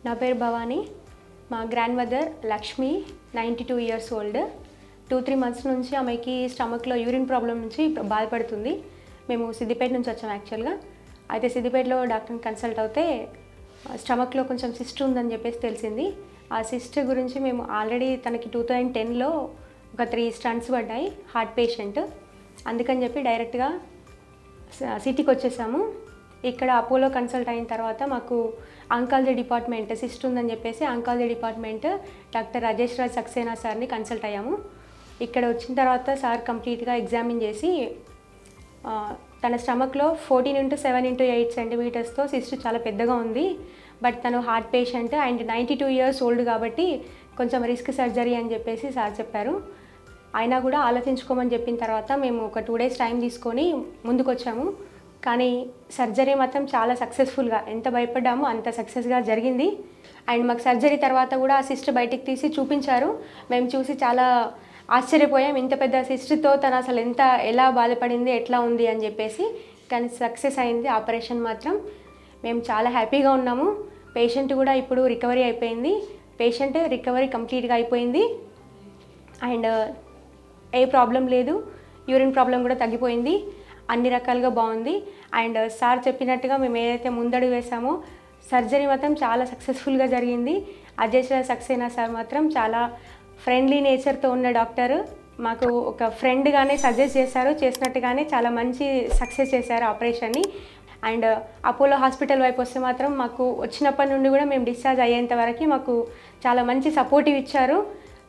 నా పేరు భవాని. మా grand mother Lakshmi 92 years old. 2-3 months నుంచి ఆమెకి స్టమక్లో యూరిన్ ప్రాబ్లం నుంచి బాధపడుతుంది. మేము సిద్దిపేట నుంచి వచ్చాము యాక్చువల్గా. అయితే సిద్దిపేటలో డాక్టర్ని కన్సల్ట్ అవుతే స్టమక్లో కొంచెం సిస్ట్ ఉందని చెప్పేసి తెలిసింది. ఆ సిస్ట్ గురించి మేము ఆల్రెడీ తనకి 2010లో ఒక 3 స్టంట్స్ పడ్డాయి, హార్ట్ పేషెంట్. అందుకని చెప్పి డైరెక్ట్గా సిటీకి వచ్చేసాము. ఇక్కడ అపోలో కన్సల్ట్ అయిన తర్వాత మాకు ఆంకాలజీ డిపార్ట్మెంట్ సిస్ట్ ఉందని చెప్పేసి oncology department doctor Rajesh Raj Saxena సార్ని కన్సల్ట్ అయ్యాము. ఇక్కడ వచ్చిన తర్వాత సార్ కంప్లీట్గా ఎగ్జామిన్ చేసి తన స్టమక్లో 14x7x8 సెంటీమీటర్స్తో సిస్ట్ చాలా పెద్దగా ఉంది. బట్ తను heart patient and 92 years old కాబట్టి కొంచెం రిస్క్ సర్జరీ అని చెప్పేసి సార్ చెప్పారు. అయినా కూడా ఆలోచించుకోమని చెప్పిన తర్వాత మేము ఒక 2 డేస్ టైం తీసుకొని ముందుకు వచ్చాము. కానీ సర్జరీ మాత్రం చాలా సక్సెస్ఫుల్గా, ఎంత భయపడ్డామో అంత సక్సెస్గా జరిగింది. అండ్ మాకు సర్జరీ తర్వాత కూడా ఆ సిస్ట్ బయటికి తీసి చూపించారు. మేము చూసి చాలా ఆశ్చర్యపోయాం, ఇంత పెద్ద సిస్ట్తో తను అసలు ఎలా బాధపడింది, ఎట్లా ఉంది అని చెప్పేసి. కానీ సక్సెస్ అయింది ఆపరేషన్ మాత్రం. మేము చాలా హ్యాపీగా ఉన్నాము. పేషెంట్ కూడా ఇప్పుడు రికవరీ అయిపోయింది. పేషెంట్ రికవరీ కంప్లీట్గా అయిపోయింది అండ్ ఏ ప్రాబ్లం లేదు. యూరిన్ ప్రాబ్లం కూడా తగ్గిపోయింది. అన్ని రకాలుగా బాగుంది. అండ్ సార్ చెప్పినట్టుగా మేము ఏదైతే ముందడుగు వేసామో సర్జరీ మాత్రం చాలా సక్సెస్ఫుల్గా జరిగింది. రాజేష్ రాజ్ సక్సేనా సార్ మాత్రం చాలా ఫ్రెండ్లీ నేచర్తో ఉన్న డాక్టర్. మాకు ఒక ఫ్రెండ్గానే సజెస్ట్ చేశారు, చేసినట్టుగానే చాలా మంచి సక్సెస్ చేశారు ఆపరేషన్ని. అండ్ అపోలో హాస్పిటల్ వైపు వస్తే మాత్రం మాకు వచ్చినప్పటి నుండి కూడా మేము డిశ్చార్జ్ అయ్యేంత వరకు మాకు చాలా మంచి సపోర్టివ్ ఇచ్చారు.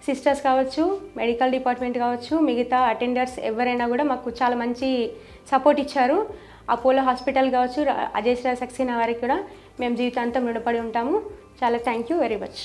సిస్టర్స్ కావచ్చు, మెడికల్ డిపార్ట్మెంట్ కావచ్చు, మిగతా అటెండర్స్ ఎవరైనా కూడా మాకు చాలా మంచి సపోర్ట్ ఇచ్చారు. అపోలో హాస్పిటల్ కావచ్చు, రాజేష్ రాజ్ సక్సేనా వారికి కూడా మేము జీవితాంతం రుణపడి ఉంటాము. చాలా థ్యాంక్ యూ వెరీ మచ్.